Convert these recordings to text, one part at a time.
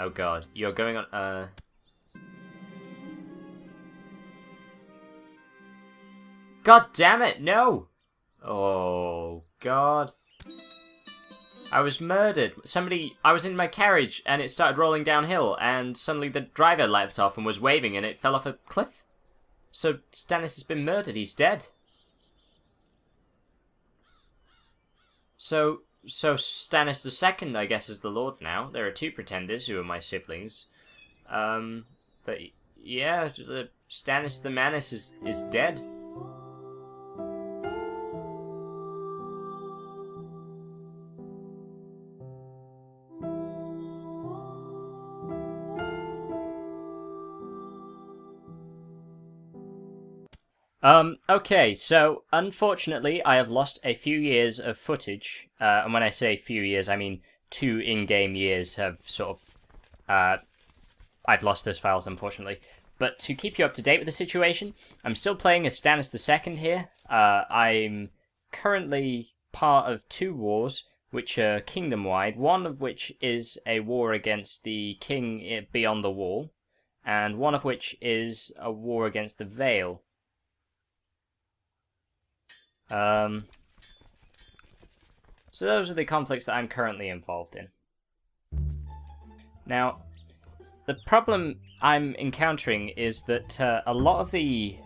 Oh god, you're going on, God damn it, no! Oh, god. I was murdered. I was in my carriage and it started rolling downhill and suddenly the driver leapt off and was waving and it fell off a cliff. So Stannis has been murdered, he's dead. So Stannis II, I guess, is the Lord now. There are 2 pretenders who are my siblings. But yeah, Stannis the Manus is dead. Okay, so unfortunately I have lost a few years of footage, and when I say few years, I mean 2 in-game years have sort of, I've lost those files, unfortunately. But to keep you up to date with the situation, I'm still playing as Stannis II here. I'm currently part of 2 wars, which are kingdom-wide, one of which is a war against the king beyond the wall, and one of which is a war against the Vale. So those are the conflicts that I'm currently involved in. Now, the problem I'm encountering is that a lot of the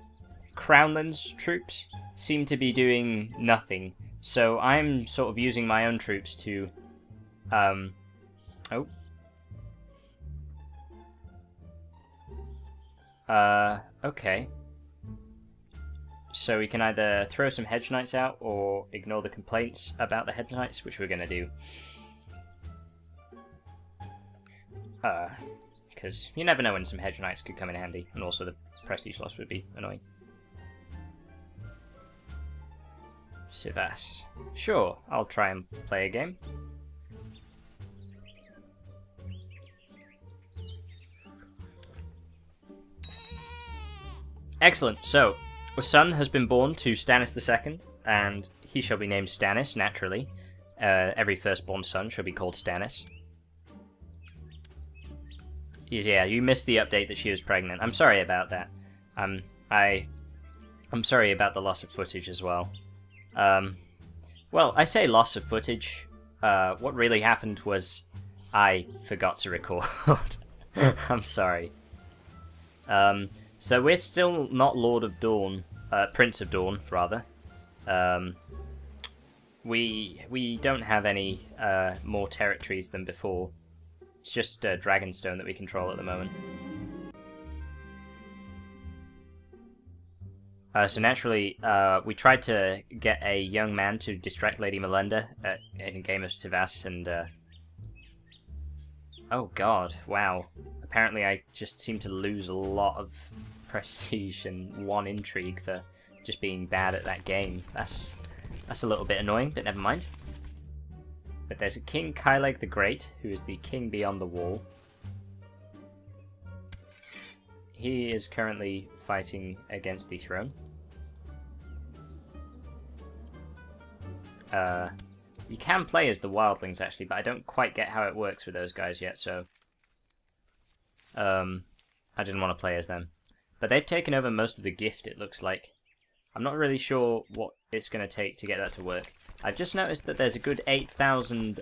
Crownland's troops seem to be doing nothing, so I'm sort of using my own troops to, okay. So we can either throw some Hedge Knights out or ignore the complaints about the Hedge Knights, which we're going to do. Because you never know when some Hedge Knights could come in handy, and also the prestige loss would be annoying. Sivas. Sure, I'll try and play a game. Excellent, so a son has been born to Stannis II, and he shall be named Stannis, naturally. Every firstborn son shall be called Stannis. Yeah, you missed the update that she was pregnant. I'm sorry about that. I'm sorry about the loss of footage as well. Well, I say loss of footage. What really happened was I forgot to record. I'm sorry. So we're still not Lord of Dawn, Prince of Dawn, rather. We don't have any more territories than before. It's just Dragonstone that we control at the moment. So naturally, we tried to get a young man to distract Lady Melinda in a game of Sivas, and oh god, wow. Apparently I just seem to lose a lot of prestige and 1 intrigue for just being bad at that game. That's a little bit annoying, but never mind. But there's a King Kaileg the Great, who is the king beyond the wall. He is currently fighting against the throne. You can play as the wildlings actually, but I don't quite get how it works with those guys yet, so I didn't want to play as them. But they've taken over most of the gift, it looks like. I'm not really sure what it's going to take to get that to work. I've just noticed that there's a good 8,000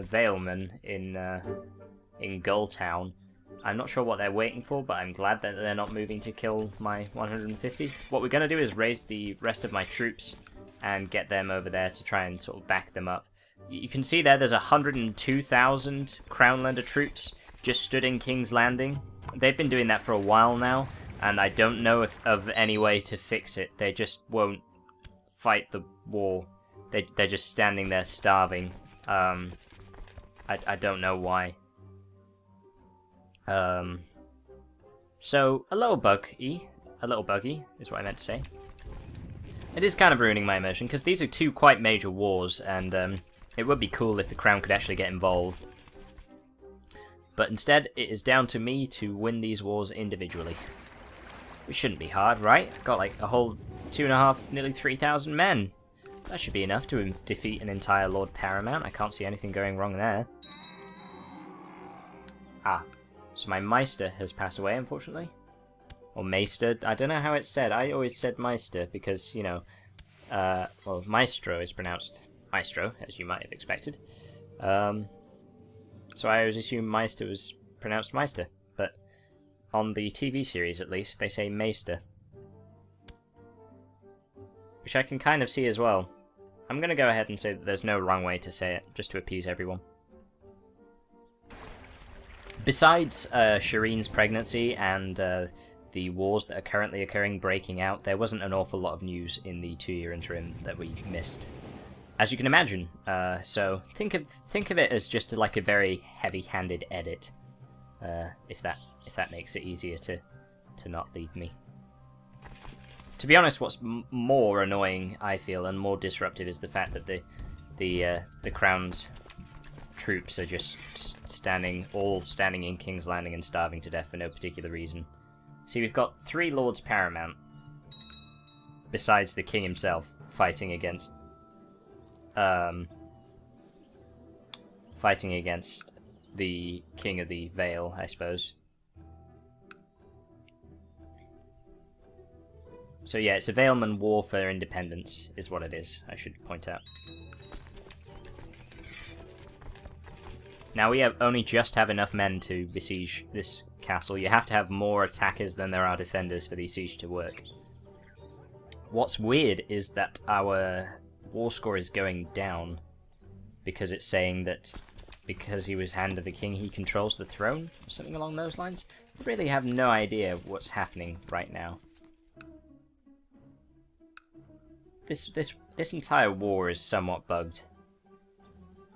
Valemen in Gulltown. I'm not sure what they're waiting for, but I'm glad that they're not moving to kill my 150. What we're going to do is raise the rest of my troops and get them over there to try and sort of back them up. You can see there's 102,000 Crownlander troops just stood in King's Landing. They've been doing that for a while now, and I don't know of any way to fix it. They just won't fight the war. They're just standing there starving. I don't know why. So, a little buggy is what I meant to say. It is kind of ruining my immersion, because these are 2 quite major wars, and it would be cool if the Crown could actually get involved. But instead, it is down to me to win these wars individually. Which shouldn't be hard, right? I've got like a whole 2.5, nearly 3,000 men. That should be enough to defeat an entire Lord Paramount. I can't see anything going wrong there. Ah, So my Meister has passed away, unfortunately. Or Meister, I don't know how it's said. I always said Meister because, you know, well, Maestro is pronounced Maestro, as you might have expected. So I always assumed Meister was pronounced Meister, but on the TV series, at least, they say Meister. Which I can kind of see as well. I'm going to go ahead and say that there's no wrong way to say it, just to appease everyone. Besides Shireen's pregnancy and the wars that are currently occurring breaking out, there wasn't an awful lot of news in the 2-year interim that we missed, as you can imagine. So think of it as just like a very heavy-handed edit, if that makes it easier to not leave me. To be honest, what's more annoying, I feel, and more disruptive is the fact that the Crown's troops are just standing in King's Landing and starving to death for no particular reason. See, we've got 3 Lords Paramount, besides the King himself, fighting against the King of the Vale, I suppose. So yeah, it's a Valeman war for independence, is what it is, I should point out. Now we only just have enough men to besiege this castle. You have to have more attackers than there are defenders for the siege to work. What's weird is that our war score is going down, because it's saying that because he was Hand of the King, he controls the throne, something along those lines. I really have no idea what's happening right now. This entire war is somewhat bugged.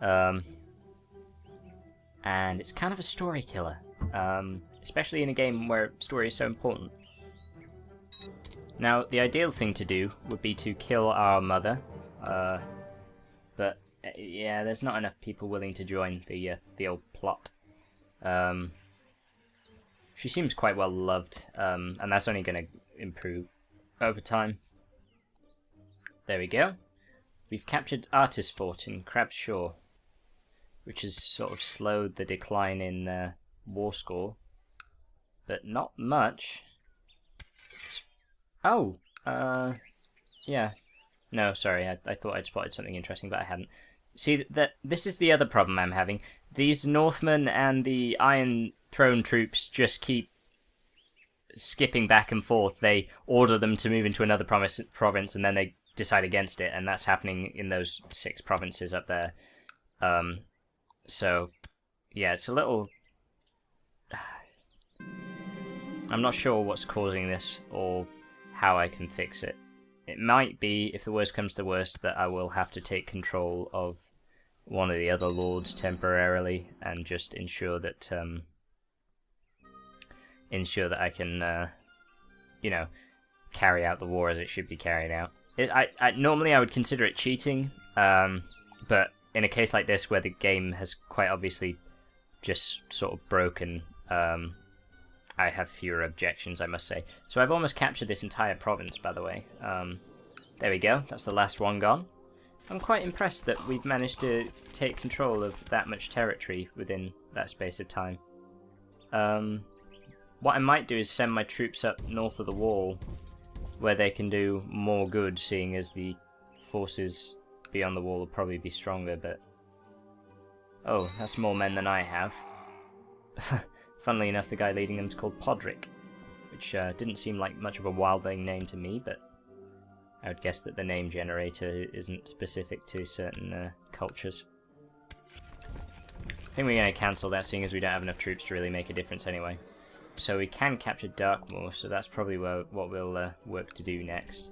And it's kind of a story killer. Especially in a game where story is so important. Now, the ideal thing to do would be to kill our mother. But, yeah, there's not enough people willing to join the old plot. She seems quite well loved, and that's only going to improve over time. There we go. We've captured Artis Fort in Crab's Shaw, which has sort of slowed the decline in war score, but not much. Oh, yeah. No, sorry, I thought I'd spotted something interesting, but I hadn't. See, this is the other problem I'm having. These Northmen and the Iron Throne troops just keep skipping back and forth. They order them to move into another province, and then they decide against it, and that's happening in those 6 provinces up there. So, yeah, it's a little... I'm not sure what's causing this, or how I can fix it. It might be, if the worst comes to worst, that I will have to take control of one of the other lords temporarily, and just ensure that I can, you know, carry out the war as it should be carried out. Normally I would consider it cheating, but in a case like this where the game has quite obviously just sort of broken, I have fewer objections, I must say. So I've almost captured this entire province, by the way. There we go, that's the last one gone. I'm quite impressed that we've managed to take control of that much territory within that space of time. What I might do is send my troops up north of the wall, where they can do more good, seeing as the forces beyond the wall will probably be stronger, but... Oh, that's more men than I have. Funnily enough, the guy leading them is called Podrick, which didn't seem like much of a wildling name to me, but I would guess that the name generator isn't specific to certain cultures. I think we're going to cancel that, seeing as we don't have enough troops to really make a difference anyway. So we can capture Darkmoor, so that's probably what we'll work to do next.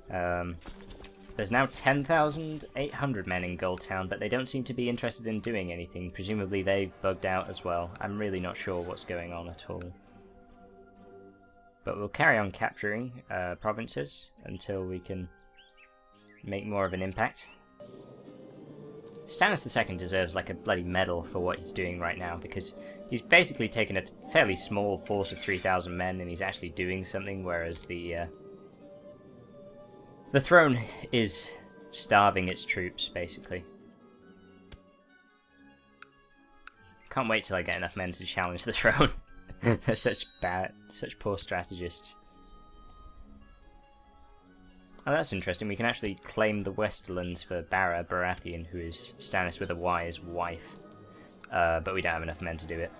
There's now 10,800 men in Goldtown, but they don't seem to be interested in doing anything. Presumably they've bugged out as well. I'm really not sure what's going on at all. But we'll carry on capturing provinces until we can make more of an impact. Stannis II deserves like a bloody medal for what he's doing right now, because he's basically taken a fairly small force of 3,000 men and he's actually doing something, whereas the throne is starving its troops, basically. Can't wait till I get enough men to challenge the throne. They're such poor strategists. Oh, that's interesting. We can actually claim the Westerlands for Baratheon, who is Stannis with a Y's wife. But we don't have enough men to do it.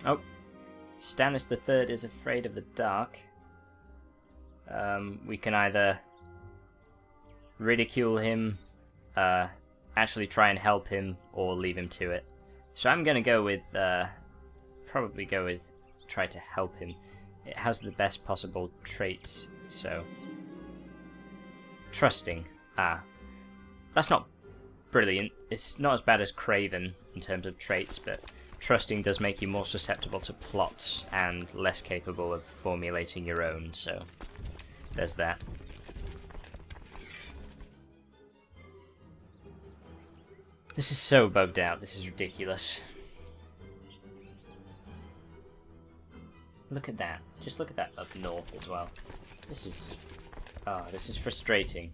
Oh, Stannis the Third is afraid of the dark. We can either ridicule him, actually try and help him, or leave him to it. So I'm going to go with, probably go with try to help him. It has the best possible traits, so... Trusting. That's not brilliant. It's not as bad as Craven in terms of traits, but trusting does make you more susceptible to plots and less capable of formulating your own, so there's that. This is so bugged out, this is ridiculous. Look at that. Just look at that up north as well. This is... oh, this is frustrating.